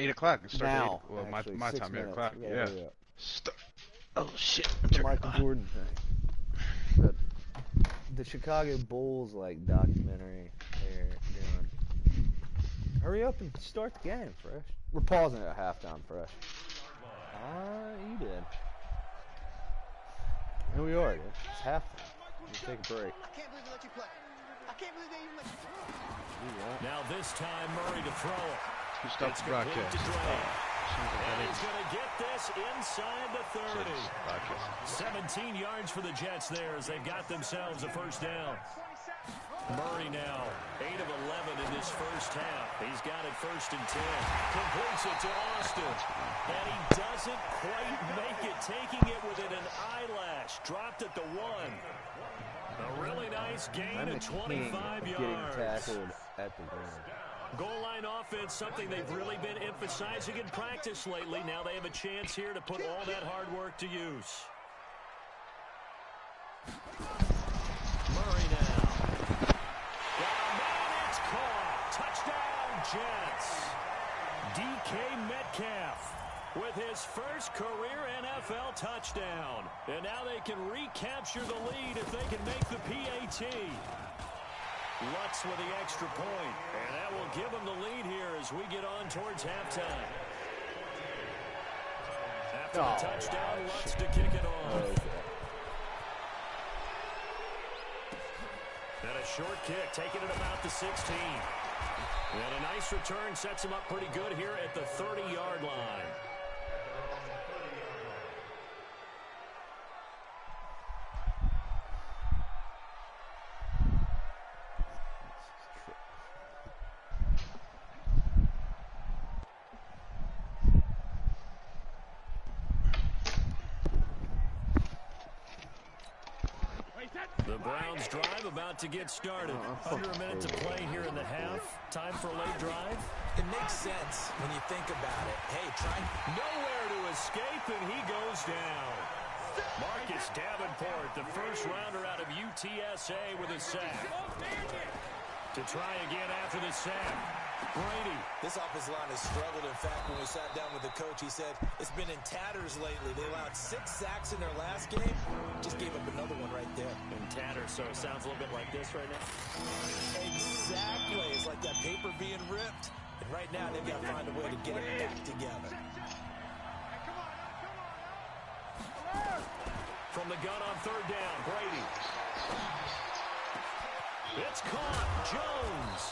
8 o'clock. It starts now, at 8. Well, actually, my 6 time, 8 minutes. o'clock. Yeah. Oh, shit. The Michael Jordan thing. The Chicago Bulls, like, documentary they're doing. Hurry up and start the game, Fresh. We're pausing at halftime, Fresh. You did. Here we are, dude. It's halftime. We'll take a break. I can't believe they let you play. I can't believe they even let you play. Now this time Murray to throw it. Who stopped the broadcast? And he's going to get this inside the 30. 17 yards for the Jets there as they've got themselves a first down. Murray now, 8 of 11 in this first half. He's got it 1st and 10. Completes it to Austin. And he doesn't quite make it, taking it within an eyelash. Dropped at the 1. A really nice gain of 25 yards. Getting tackled at the line. Goal line offense, something they've really been emphasizing in practice lately. Now they have a chance here to put all that hard work to use. Murray now. Got a man, it's caught. Touchdown, Jets. DK Metcalf with his first career NFL touchdown. And now they can recapture the lead if they can make the PAT. Lutz with the extra point, and that will give them the lead here as we get on towards halftime. After the touchdown, Lutz to kick it off. And a short kick, taking it about the 16. And a nice return sets him up pretty good here at the 30-yard line. The Browns drive about to get started. Under a minute to play here in the half. Time for a late drive. It makes sense when you think about it. Hey, try nowhere to escape, and he goes down. Marcus Davenport, the first rounder out of UTSA with a sack. To try again after the sack. Brady. This offensive line has struggled. In fact, when we sat down with the coach, he said it's been in tatters lately. They allowed 6 sacks in their last game. Just gave up another one right there. In tatters, so it sounds a little bit like this right now. Exactly. It's like that paper being ripped. And right now, they've got to find a way to get it back together. From the gun on 3rd down, Brady. It's caught. Jones.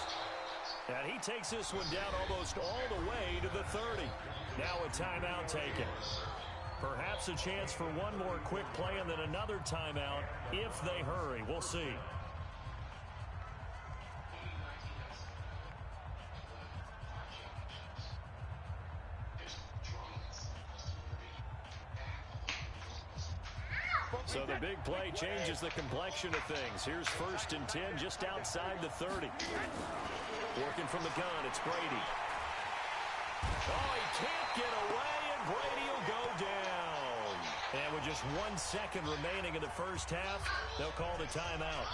And he takes this one down almost all the way to the 30. Now a timeout taken. Perhaps a chance for one more quick play and then another timeout if they hurry. We'll see. So the big play changes the complexion of things. Here's 1st and 10 just outside the 30. Working from the gun, it's Brady. Oh, he can't get away, and Brady will go down. And with just 1 second remaining in the first half, they'll call the timeout.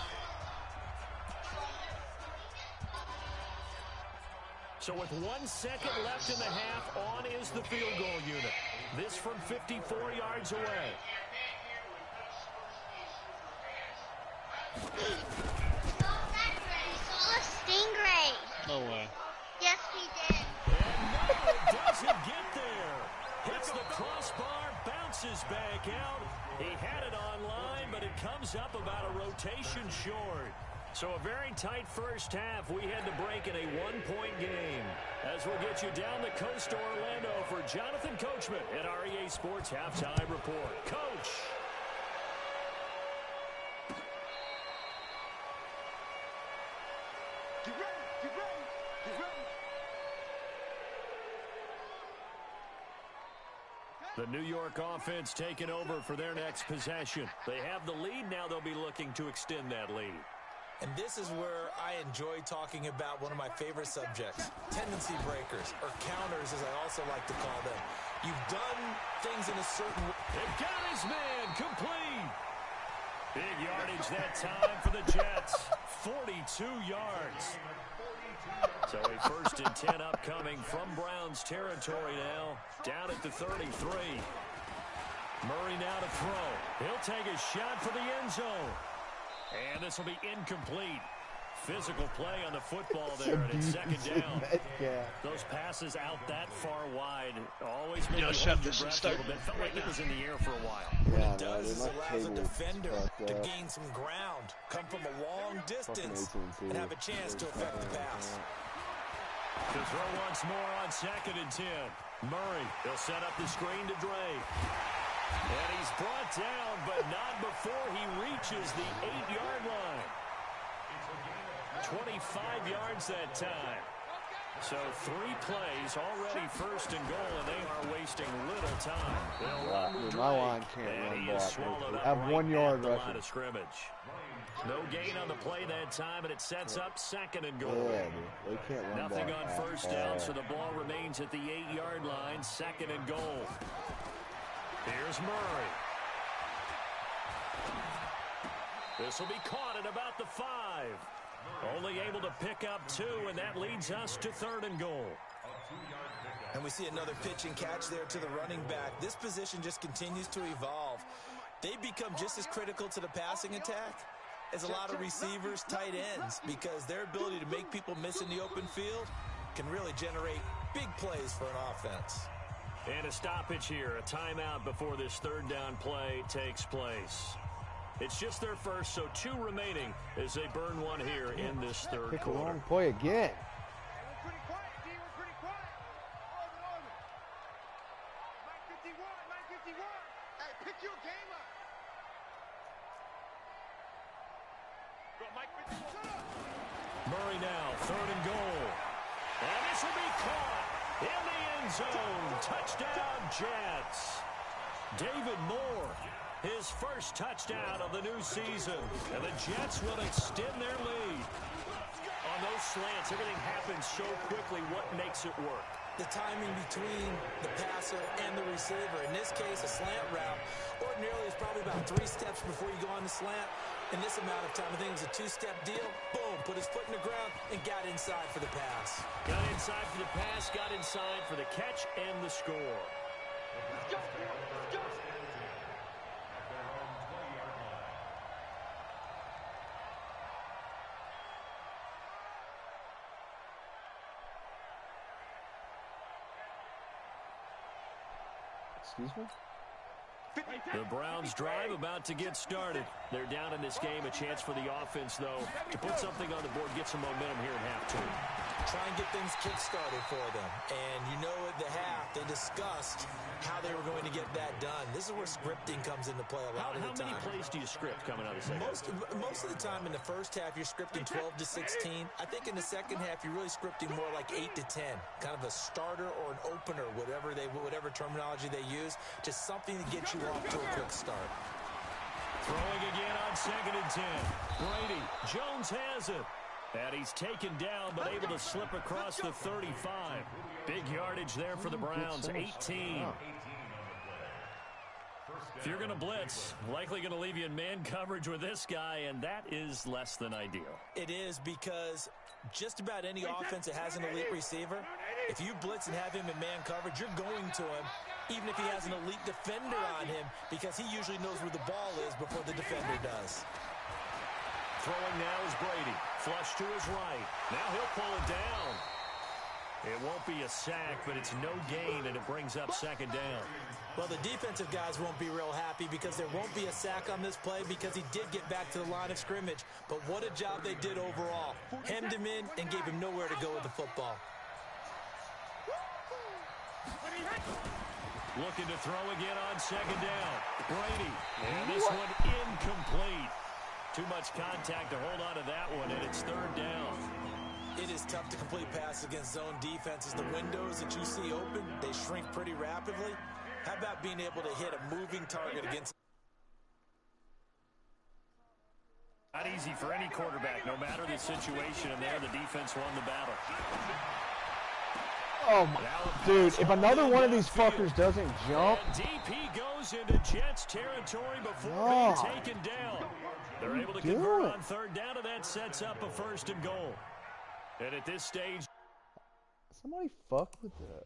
So with 1 second left in the half, on is the field goal unit. This from 54 yards away. Stingray. No way. Yes, we did. And no, it doesn't get there. Hits the crossbar, bounces back out. He had it online, but it comes up about a rotation short. So a very tight first half. We had to break in a 1-point game. As we'll get you down the coast to Orlando for Jonathan Coachman at REA Sports Halftime Report. Coach. Get ready, get ready, get ready. The New York offense taking over for their next possession. They have the lead. Now they'll be looking to extend that lead. And this is where I enjoy talking about one of my favorite subjects, tendency breakers, or counters as I also like to call them. You've done things in a certain way. They've got his man complete. Big yardage that time for the Jets. 42 yards. So a 1st and 10 upcoming from Browns territory now, down at the 33. Murray now to throw. He'll take a shot for the end zone. And this will be incomplete. Physical play on the football there, and it's 2nd down. Those passes out that far wide always make you hold your breath a little bit. Felt like it was in the air for a while. What it does is allows a defender to gain some ground, come from a long distance, and have a chance to affect the pass. To throw once more on 2nd and 10. Murray, he'll set up the screen to Dre. And he's brought down, but not before he reaches the 8-yard line. 25 yards that time. So 3 plays, already 1st and goal, and they are wasting little time. They'll run with Drake, my line can't and run he is block. swallowed up I have right 1 yard at the line rushing. of scrimmage. No gain on the play that time, and it sets up 2nd and goal. Yeah, dude. They can't run Nothing block on at 1st down, all. so the ball remains at the 8-yard line, 2nd and goal. Here's Murray. This will be caught at about the 5. Only able to pick up 2, and that leads us to 3rd and goal. And we see another pitch and catch there to the running back. This position just continues to evolve. They become just as critical to the passing attack as a lot of receivers, tight ends, because their ability to make people miss in the open field can really generate big plays for an offense. And a stoppage here, a timeout before this 3rd down play takes place. It's just their first, so 2 remaining as they burn 1 here in this 3rd Pick a quarter. long play again. We're pretty quiet, D. We're pretty quiet. Hold it. Mike 51. Hey, pick your game up. Go, Mike 51. Shut up. Murray now, 3rd and goal. And this will be caught in the end zone. Touchdown, Jets. David Moore, his first touchdown of the new season. And the Jets will extend their lead. On those slants, everything happens so quickly. What makes it work? The timing between the passer and the receiver. In this case, a slant route ordinarily is probably about 3 steps before you go on the slant. In this amount of time, I think it was a 2-step deal. Boom, put his foot in the ground and got inside for the pass. Got inside for the pass, got inside for the catch and the score. Let's go. Let's go. Excuse me? The Browns drive about to get started. They're down in this game. A chance for the offense, though, to put something on the board, get some momentum here in half 2. Try and get things kick-started for them. And you know at the half, they discussed how they were going to get that done. This is where scripting comes into play a lot of the time. How many plays do you script coming out of the second? Most of the time in the first half, you're scripting 12 to 16. I think in the second half, you're really scripting more like 8 to 10. Kind of a starter or an opener, whatever terminology they use. Just something to get you off to a quick start. Throwing again on 2nd and 10. Brady, Jones has it. And he's taken down, but able to slip across the 35. Big yardage there for the Browns, 18. If you're going to blitz, likely going to leave you in man coverage with this guy, and that is less than ideal. It is, because just about any offense that has an elite receiver, if you blitz and have him in man coverage, you're going to him, even if he has an elite defender on him, because he usually knows where the ball is before the defender does. Throwing now is Brady. Flush to his right. Now he'll pull it down. It won't be a sack, but it's no gain, and it brings up 2nd down. Well, the defensive guys won't be real happy because there won't be a sack on this play because he did get back to the line of scrimmage. But what a job they did overall. Hemmed him in and gave him nowhere to go with the football. Looking to throw again on 2nd down. Brady. And this one incomplete. Too much contact to hold on to that one, and it's 3rd down. It is tough to complete passes against zone defenses. The windows that you see open, they shrink pretty rapidly. How about being able to hit a moving target against... Not easy for any quarterback, no matter the situation, and there the defense won the battle. Oh, my. Dude, if another one of these fuckers doesn't jump... And DP goes into Jets territory before being taken down. They're able to convert on 3rd down, and that sets up a 1st and goal. And at this stage, Somebody fuck with that.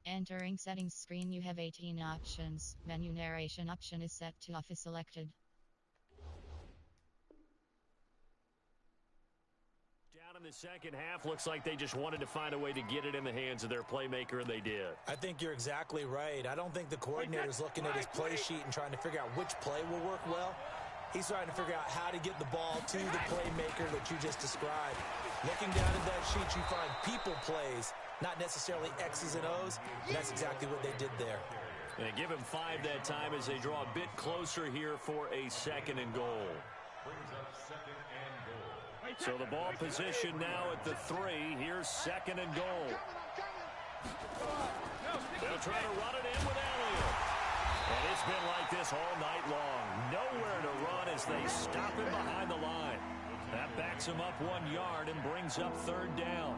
Entering settings screen, you have 18 options. Menu narration option is set to off is selected. down in the second half, looks like they just wanted to find a way to get it in the hands of their playmaker, and they did. I think you're exactly right. I don't think the coordinator's looking at his play sheet and trying to figure out which play will work well. He's trying to figure out how to get the ball to the playmaker that you just described. Looking down at that sheet, you find people plays, not necessarily X's and O's. And that's exactly what they did there. And they give him 5 that time as they draw a bit closer here for a 2nd and goal. So the ball position now at the 3. Here's 2nd and goal. They'll try to run it in with Elliott. And it's been like this all night long. Nowhere to run as they stop him behind the line. That backs him up 1 yard and brings up 3rd down.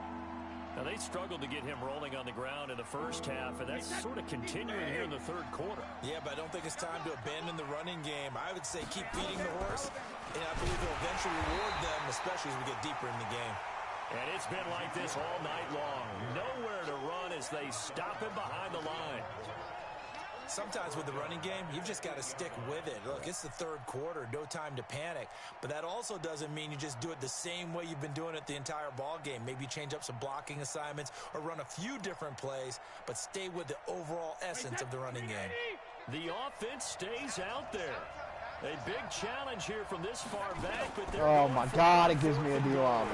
Now, they struggled to get him rolling on the ground in the first half, and that's sort of continuing here in the 3rd quarter. Yeah, but I don't think it's time to abandon the running game. I would say keep feeding the horse, and I believe it'll eventually reward them, especially as we get deeper in the game. And it's been like this all night long. Nowhere to run as they stop him behind the line. Sometimes with the running game, you've just got to stick with it. Look, it's the 3rd quarter, no time to panic. But that also doesn't mean you just do it the same way you've been doing it the entire ball game. Maybe change up some blocking assignments or run a few different plays, but stay with the overall essence of the running game. The offense stays out there. A big challenge here from this far back, but they're Oh my God, it gives me a D-line.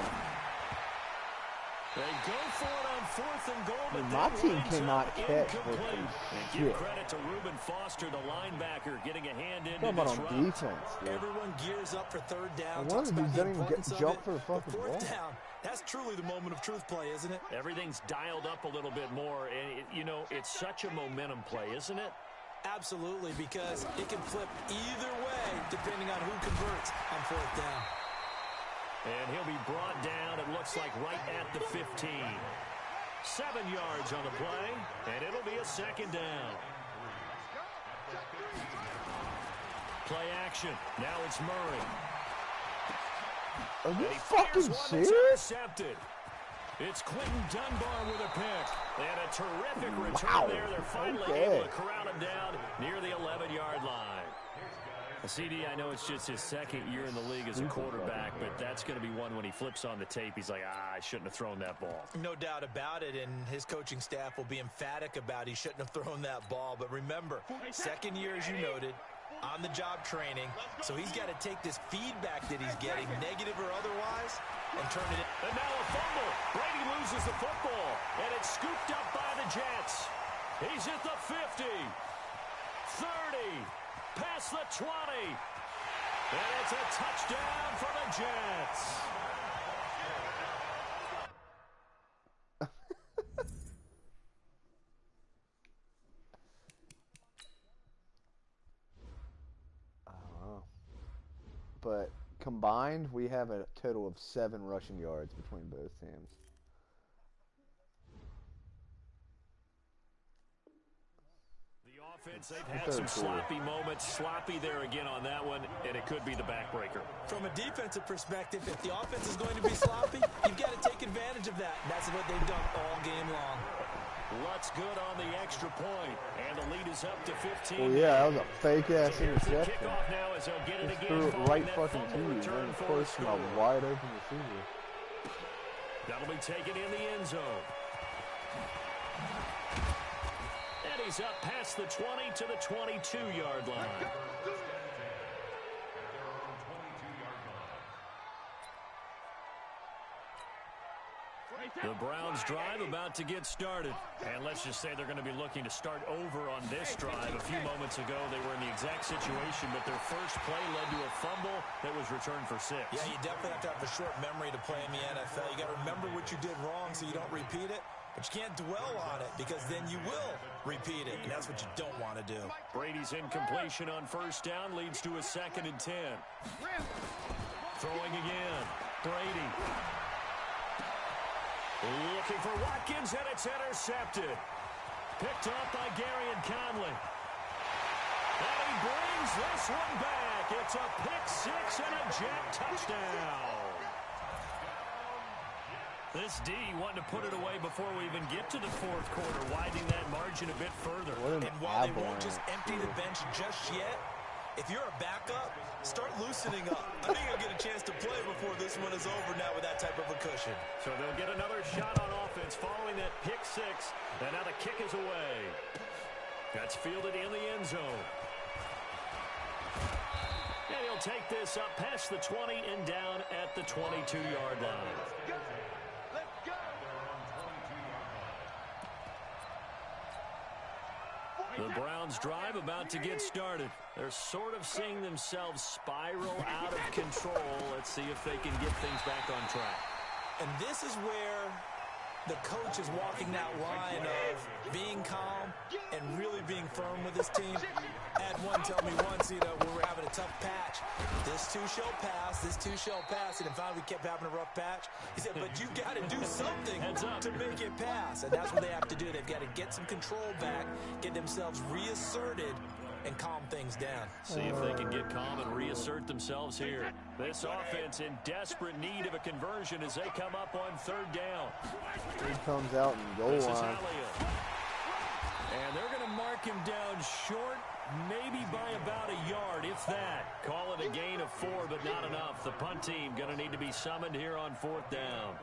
They go for it on 4th and goal, but My team winds cannot up catch incomplete. with And shit. give credit to Reuben Foster, the linebacker, getting a hand in Talking to about disrupt. on defense, dude. Everyone gears up for 3rd down. And one of Talks the about dudes the doesn't even importance of jump it. for the fucking But 4th ball. down, that's truly the moment of truth play, isn't it? Everything's dialed up a little bit more, and, you know, it's such a momentum play, isn't it? Absolutely, because it can flip either way depending on who converts on 4th down. And he'll be brought down, it looks like, right at the 15. 7 yards on the play, and it'll be a 2nd down. Play action. Now it's Murray. Are you And he fucking fires one that's serious? intercepted. It's Quentin Dunbar with a pick. And a terrific return Wow. there. They're finally Okay. able to corral him down near the 11-yard line. CD, I know it's just his 2nd year in the league as a quarterback, but that's going to be one when he flips on the tape. He's like, I shouldn't have thrown that ball. No doubt about it, and his coaching staff will be emphatic about he shouldn't have thrown that ball. But remember, 2nd year, as you noted, on-the-job training, so he's got to take this feedback that he's getting, negative or otherwise, and turn it in. And now a fumble. Brady loses the football, and it's scooped up by the Jets. He's at the 50, 30, past the 20, and it's a touchdown for the Jets. But combined, we have a total of 7 rushing yards between both teams. The offense, they've had some sloppy moments. Sloppy there again on that one, and it could be the backbreaker. From a defensive perspective, if the offense is going to be sloppy, you've got to take advantage of that. And that's what they've done all game long. Lutz good on the extra point, and the lead is up to 15. Well, yeah, that was a fake-ass Here's the interception. kickoff now as they'll get it Just again. threw it following right that fucking fumble to you, return and for a close to my score. wide-open receiver. That'll be taken in the end zone. And he's up past the 20 to the 22-yard line. The Browns drive about to get started. And let's just say they're going to be looking to start over on this drive. A few moments ago, they were in the exact situation, but their first play led to a fumble that was returned for 6. Yeah, you definitely have to have a short memory to play in the NFL. You got to remember what you did wrong so you don't repeat it. But you can't dwell on it because then you will repeat it, and that's what you don't want to do. Brady's incompletion on 1st down leads to a 2nd and 10. Throwing again. Brady. Looking for Watkins, and it's intercepted. Picked up by Gary and Conley. And he brings this one back. It's a pick six and a Jet touchdown. This D wanting to put it away before we even get to the fourth quarter, widening that margin a bit further. And while they won't just empty the bench just yet, if you're a backup, start loosening up. I think you'll get a chance to play before this one is over now with that type of a cushion. So they'll get another shot on offense following that pick six. And now the kick is away. That's fielded in the end zone. And he'll take this up past the 20 and down at the 22-yard line. The Browns drive about to get started. They're sort of seeing themselves spiral out of control. Let's see if they can get things back on track. And this is where the coach is walking that line of being calm and really being firm with his team. I had one tell me once, when we're having a tough patch, this too shall pass, this too shall pass. And finally we kept having a rough patch. He said, but you've got to do something to make it pass. And that's what they have to do. They've got to get some control back, get themselves reasserted, and calm things down. See if they can get calm and reassert themselves here. This offense in desperate need of a conversion as they come up on third down. He comes out and goal This is line. Elliott. And they're going to mark him down short, maybe by about a yard, if that. Call it a gain of 4, but not enough. The punt team going to need to be summoned here on fourth down.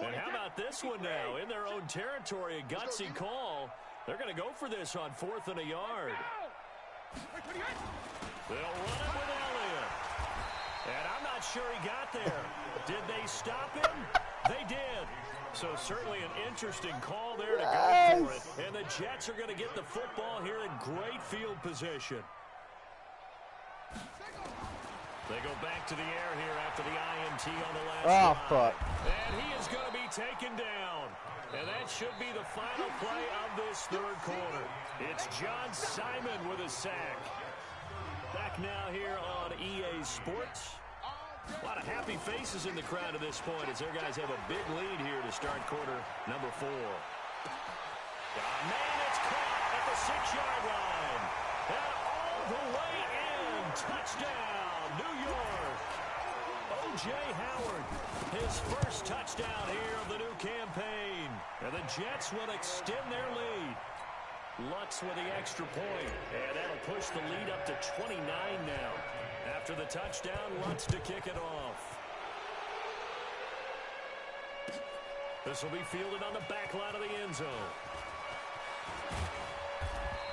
And how about this one now? In their own territory, a gutsy call. They're going to go for this on fourth and a yard. They'll run it with Elliott. And I'm not sure he got there. Did they stop him? They did. So certainly an interesting call there to go for it. And the Jets are going to get the football here in great field position. They go back to the air here after the INT on the last drive. Fuck. And he is going to be taken down. And that should be the final play of this third quarter. It's John Simon with a sack. Back now here on EA Sports. A lot of happy faces in the crowd at this point as their guys have a big lead here to start quarter number 4. Man, it's caught at the 6-yard line. And all the way in. Touchdown, New York. O.J. Howard, his first touchdown here of the new campaign. And the Jets will extend their lead. Lutz with the extra point. And that'll push the lead up to 29 now. After the touchdown, Lutz to kick it off. This will be fielded on the back line of the end zone.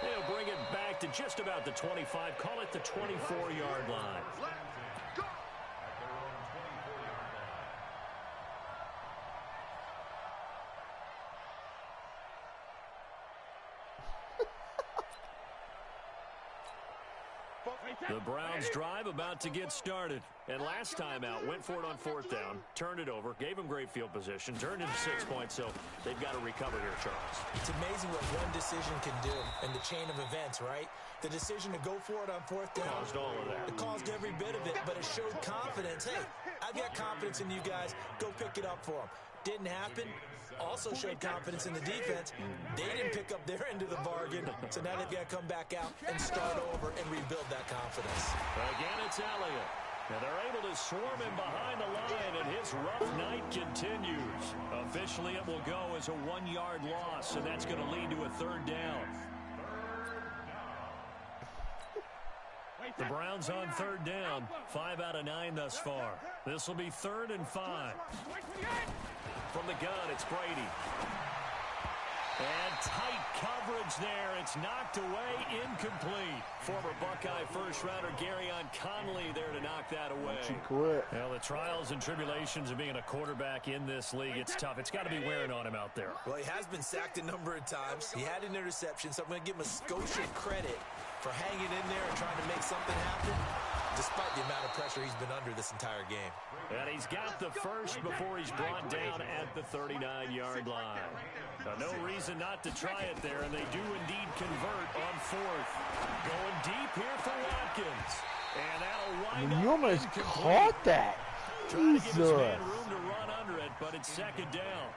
They'll bring it back to just about the 25. Call it the 24-yard line. The Browns drive about to get started. And last time out, went for it on fourth down, turned it over, gave them great field position, turned into 6 points, so they've got to recover here, Charles. It's amazing what one decision can do in the chain of events, right? The decision to go for it on fourth down. Caused all of that. It caused every bit of it, but it showed confidence. Hey, I've got confidence in you guys. Go pick it up for them. Didn't happen. Also showed confidence in the defense. They didn't pick up their end of the bargain, so now they've got to come back out and start over and rebuild that confidence. Again, it's Elliott. And they're able to swarm him behind the line, and his rough night continues. Officially, it will go as a 1-yard loss, and that's going to lead to a third down. The Browns on third down, 5 out of 9 thus far. This will be 3rd and 5. From the gun, it's Brady. And tight coverage there. It's knocked away, incomplete. Former Buckeye first-rounder Garyon Conley there to knock that away. Well, the trials and tribulations of being a quarterback in this league, it's tough. It's got to be wearing on him out there. Well, he has been sacked a number of times. He had an interception, so I'm going to give him a skosh of credit for hanging in there and trying to make something happen. despite the amount of pressure he's been under this entire game. And he's got the first before he's brought down at the 39-yard line. No reason not to try it there, and they do indeed convert on fourth. Going deep here for Watkins. And that'll wind up You almost incomplete. caught that. Trying to give his Jesus. man room to run under it, but it's second down.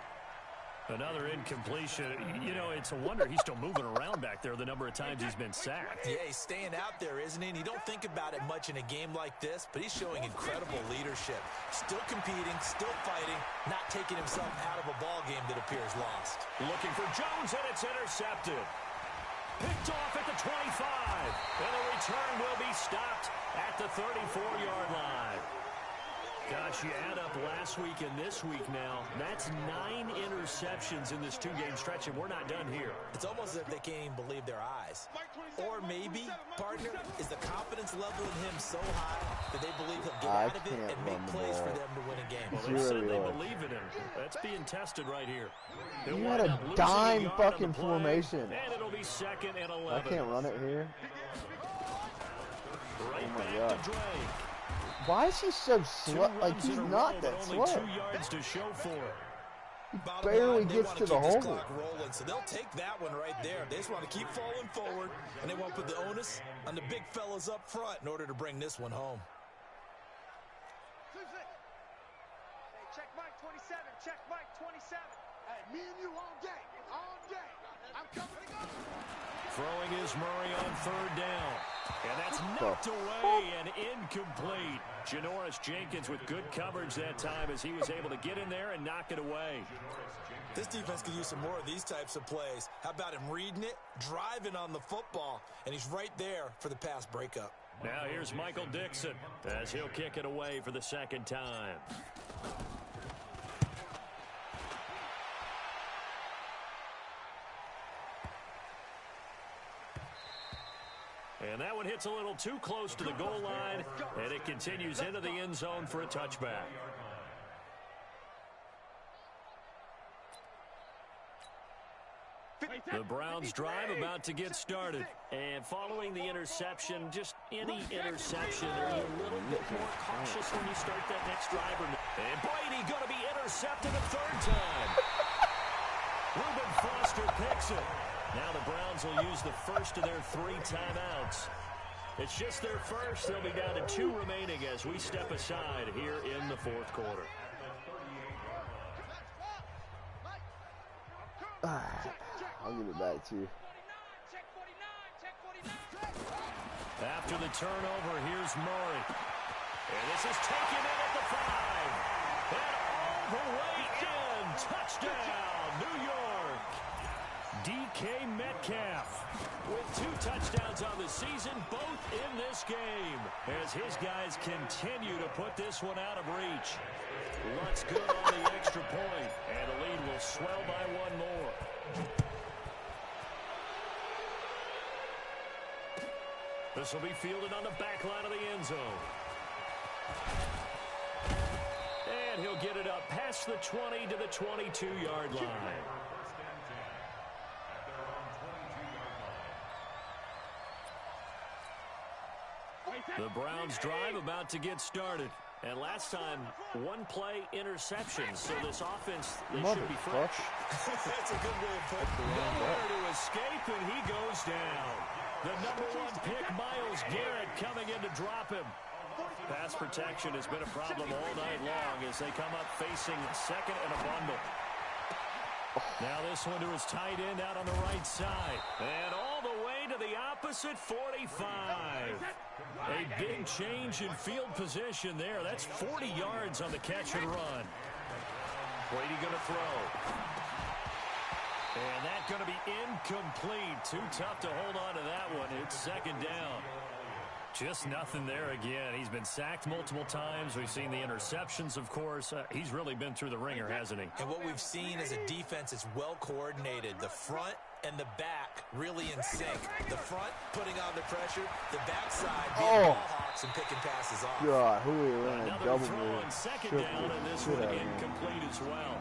Another incompletion. You know, it's a wonder he's still moving around back there the number of times he's been sacked. Yeah, he's staying out there, isn't he? And you don't think about it much in a game like this, but he's showing incredible leadership. Still competing, still fighting, not taking himself out of a ball game that appears lost. Looking for Jones, and it's intercepted. Picked off at the 25. And the return will be stopped at the 34-yard line. Gosh, you add up last week and this week now. That's 9 interceptions in this two-game stretch, and we're not done here. It's almost as if they can't even believe their eyes. Or maybe, partner, is the confidence level in him so high that they believe he'll get out of it and make plays for them to win a game. Well, they said they believe in him. That's being tested right here. They'll You had wind a up losing dime yard fucking on the play, formation. And it'll be second and 11. I can't run it here. Right Oh my back God. to Drake. Why is he so slow? Like, runs he's in a not row, that but slow. only 2 yards to show for it. Bottom Barely line, they gets want to the keep this hole. clock rolling, so they'll take that one right there. They just want to keep falling forward, and they want to put the onus on the big fellas up front in order to bring this one home. Hey, check Mike 27. Check Mike 27. Hey, me and you all day. All day. I'm coming to go. Throwing is Murray on third down. And that's knocked away and incomplete. Janoris Jenkins with good coverage that time as he was able to get in there and knock it away. This defense could use some more of these types of plays. How about him reading it, driving on the football, and he's right there for the pass breakup. Now here's Michael Dixon as he'll kick it away for the second time. And that one hits a little too close to the goal line, and it continues into the end zone for a touchback. The Browns drive about to get started. And following the interception, just any interception, are you a little bit more cautious when you start that next drive? And Brady going to be intercepted a third time. Reuben Foster picks it. Now the Browns will use the first of their 3 timeouts. It's just their first. They'll be down to 2 remaining as we step aside here in the fourth quarter. I'll give it back to you. After the turnover, here's Murray. And this is taken in at the 5. And all the way in. Touchdown, New York. DK Metcalf with 2 touchdowns on the season, both in this game, as his guys continue to put this one out of reach. Lutz good on the extra point, and the lead will swell by 1 more. This will be fielded on the back line of the end zone. And he'll get it up past the 20 to the 22-yard line. The Browns drive about to get started. And last time, 1-play interception. So this offense, they should be fresh. That's a good way of putting it. Nowhere to escape, and he goes down. The number 1 pick, Myles Garrett, coming in to drop him. Pass protection has been a problem all night long as they come up facing second and a bundle. Now this one to his tight end out on the right side. And all the way to the opposite 45. A big change in field position there. That's 40 yards on the catch and run. Brady going to throw. And that's going to be incomplete. Too tough to hold on to that one. It's second down. Just nothing there again. He's been sacked multiple times. We've seen the interceptions, of course. He's really been through the ringer, hasn't he? And what we've seen is a defense that's well coordinated. The front and the back really in sync. The front putting on the pressure. The backside being ball hawks and picking passes off. God, who are we running? Another Double throw move. on second down, and this one incomplete as well.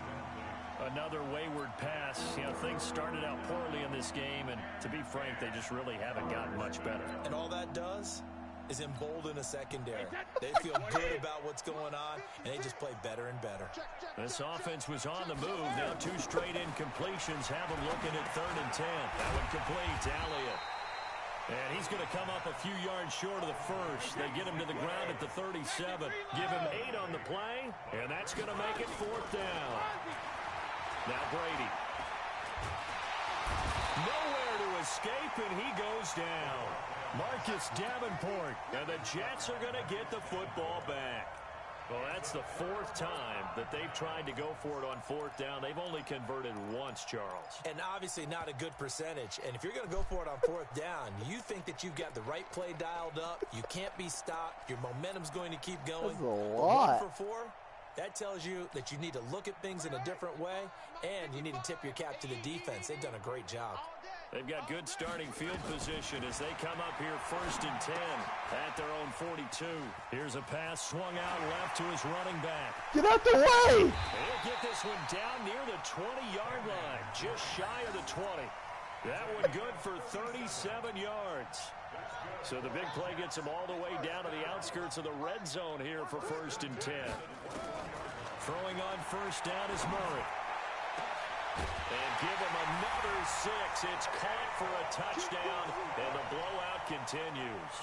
Another wayward pass. You know, things started out poorly in this game, and to be frank, they just really haven't gotten much better. And all that does is embolden a secondary. They feel good about what's going on, and they just play better and better. This offense was on the move. Now 2 straight incompletions have them looking at 3rd and 10. That one complete to Elliott. And he's going to come up a few yards short of the first. They get him to the ground at the 37. Give him 8 on the play, and that's going to make it 4th down. Now Brady. Nowhere to escape, and he goes down. Marcus Davenport, and the Jets are going to get the football back. Well, that's the 4th time that they've tried to go for it on 4th down. They've only converted once, Charles. And obviously not a good percentage. And if you're going to go for it on 4th down, you think that you've got the right play dialed up. You can't be stopped. Your momentum's going to keep going. That's a lot. 1 for 4, that tells you that you need to look at things in a different way, and you need to tip your cap to the defense. They've done a great job. They've got good starting field position as they come up here 1st and 10 at their own 42. Here's a pass swung out left to his running back. Get out the way! He'll get this one down near the 20-yard line, just shy of the 20. That one good for 37 yards. So the big play gets him all the way down to the outskirts of the red zone here for 1st and 10. Throwing on 1st down is Murray. And give him another 6. It's caught for a touchdown, and the blowout continues.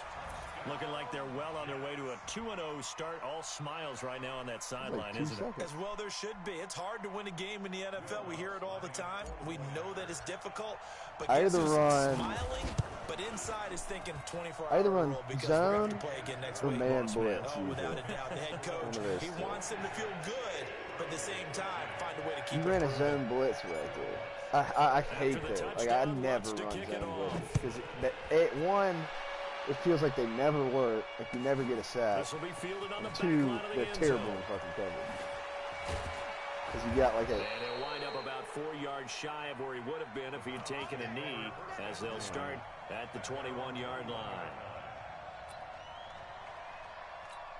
Looking like they're well on their way to a 2-0 start. All smiles right now on that sideline, like isn't it? As well there should be. It's hard to win a game in the NFL. We hear it all the time. We know that it's difficult. But Either run, smiling, but inside is thinking 24 either hour run rule because zone we're going to play again next or week. man blitz. Oh, without a doubt, the head coach, he wants them to feel good, but at the same time, find a way to keep You ran a zone blitz right there. I hate that. Like, I never run zone blitz because it feels like they never work. Like, you never get a sack. This will be fielded on the 2, they're terrible in fucking coverage. Because you got like a... And he'll wind up about 4 yards shy of where he would have been if he had taken a knee, as they'll start at the 21-yard line.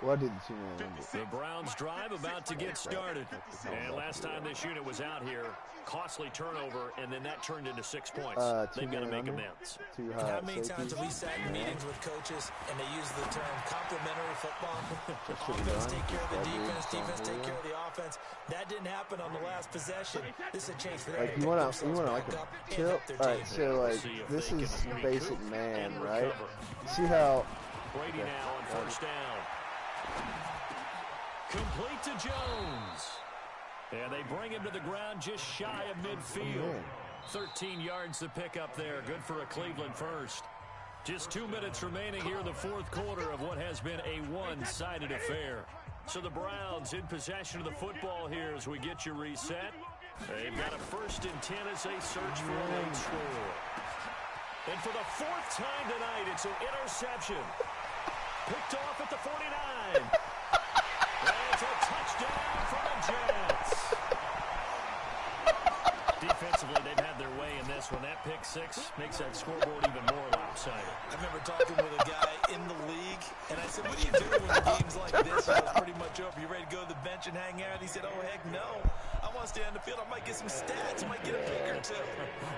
Well, I did the 2-man number. The Browns drive about to get started. And last time this unit was out here, costly turnover, and then that turned into 6 points. They've got to make amends. How many times have we sat in meetings with coaches and they use the term complementary football? Offense take care of the defense take care of the offense. That didn't happen on the last possession. This is a chance for them like, you want like a tilt? Alright, so like, this is basic man, right? See how... Brady now on 1st down. Complete to Jones. And they bring him to the ground just shy of midfield. 13 yards to pick up there. Good for a Cleveland first. Just 2 minutes remaining here in the 4th quarter of what has been a one-sided affair. So the Browns in possession of the football here as we get you reset. They've got a 1st and 10 as they search for a late score. And for the 4th time tonight, it's an interception. Picked off at the 49. It's a touchdown for the Jets. Defensively, they've had their way in this one. That pick 6 makes that scoreboard even more lopsided. I remember talking with a guy in the league, and I said, what do you do when games like this are pretty much over? You ready to go to the bench and hang out? He said, oh, heck no. I want to stay on the field. I might get some stats. I might get a pick or 2.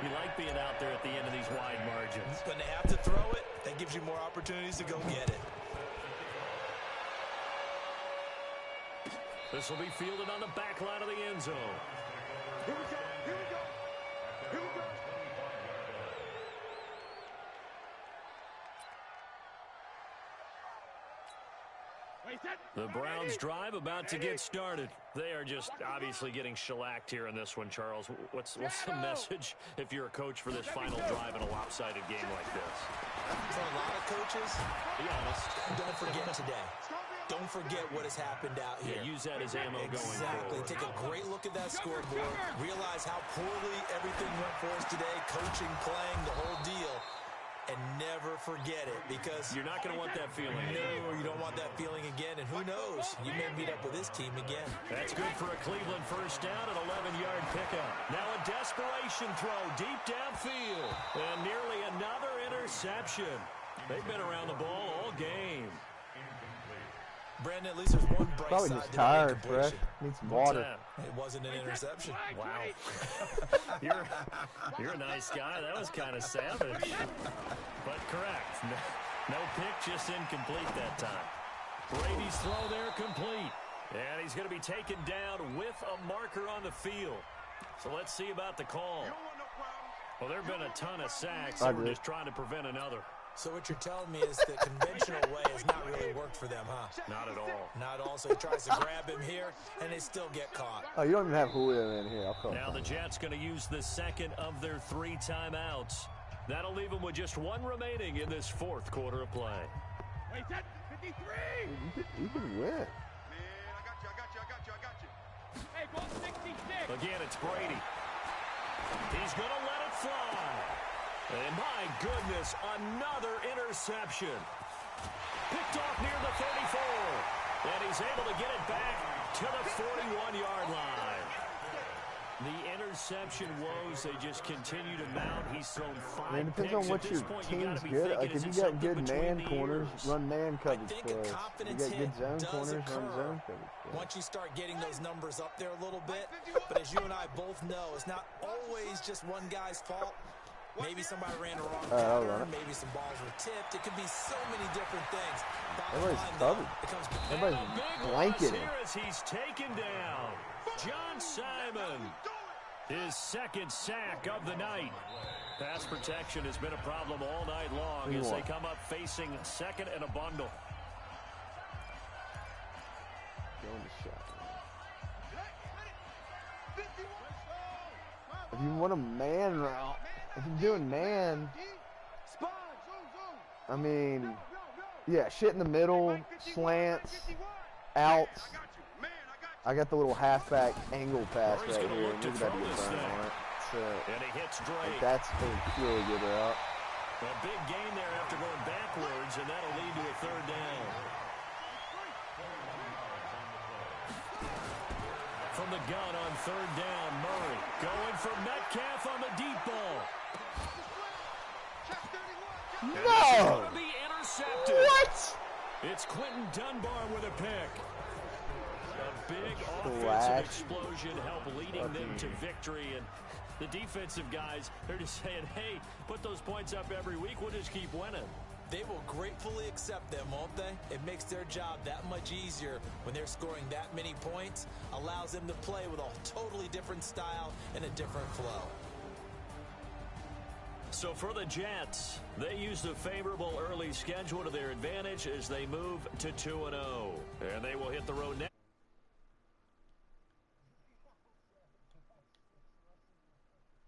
You like being out there at the end of these wide margins. When they have to throw it, that gives you more opportunities to go get it. This will be fielded on the back line of the end zone. Here we go. Here we go. Here we go. The Browns drive about to get started. They are just obviously getting shellacked here in this one, Charles. What's the message if you're a coach for this final drive in a lopsided game like this? For a lot of coaches, be honest, don't forget today. Don't forget what has happened out here. Yeah, use that as ammo going forward. Exactly. Take a great look at that scoreboard. Realize how poorly everything went for us today. Coaching, playing, the whole deal. And never forget it, because you're not going to want that feeling. No, you don't want that feeling again. And who knows? You may meet up with this team again. That's good for a Cleveland first down, an 11-yard pickup. Now a desperation throw deep downfield. And nearly another interception. They've been around the ball all game. Brandon, at least there's one bright probably side just to tired, the fresh. Need some water. It wasn't an interception. Wow. You're a nice guy. That was kind of savage. But correct. No pick, just incomplete that time. Brady's throw there complete. And he's going to be taken down with a marker on the field. So let's see about the call. Well, there have been a ton of sacks, so we're just trying to prevent another. So what you're telling me is the conventional way has not really worked for them, huh? Not at all. Not at all. So he tries to grab him here, and they still get caught. Oh, you don't even have Julio in here. I'll call Now the Jets going to use the second of their 3 timeouts. That'll leave them with just 1 remaining in this 4th quarter of play. Wait, that 53! You can win. Man, I got you. Hey, ball 66. Again, it's Brady. He's going to let it fly. And my goodness, another interception. Picked off near the 34. And he's able to get it back to the 41-yard line. The interception woes, they just continue to mount. He's thrown 5 It depends picks. on what At your this point, team's you good. gotta be Like, if thinking, you is it got something good between man the corners, ears? run man I coverage think for a us. You confidence got good hit zone does corners, run occur zone coverage for us. once you start getting those numbers up there a little bit. But as you and I both know, it's not always just one guy's fault. Maybe somebody ran the wrong pattern. Maybe some balls were tipped. It could be so many different things. Everybody's covered. Everybody's blanketed. Here as he's taken down. John Simon, his 2nd sack of the night. Pass protection has been a problem all night long as they come up facing 2nd and a bundle. Going to shot. If you want a man route, if you're doing man, I mean, yeah, shit in the middle, slants, outs. I got the little halfback angle pass right here, and he's about to get burned on it. So, And he hits Drake. like, that's a really good route. A big gain there after going backwards, and that'll lead to a 3rd down. From the gun on 3rd down, Murray going for Metcalf on the deep ball. No! To be intercepted. What? It's Quentin Dunbar with a pick. A big Splash. offensive explosion helped leading them to victory. And the defensive guys, they're just saying, hey, put those points up every week. We'll just keep winning. They will gratefully accept them, won't they? It makes their job that much easier when they're scoring that many points. Allows them to play with a totally different style and a different flow. So for the Jets, they use the favorable early schedule to their advantage as they move to 2-0. And they will hit the road next.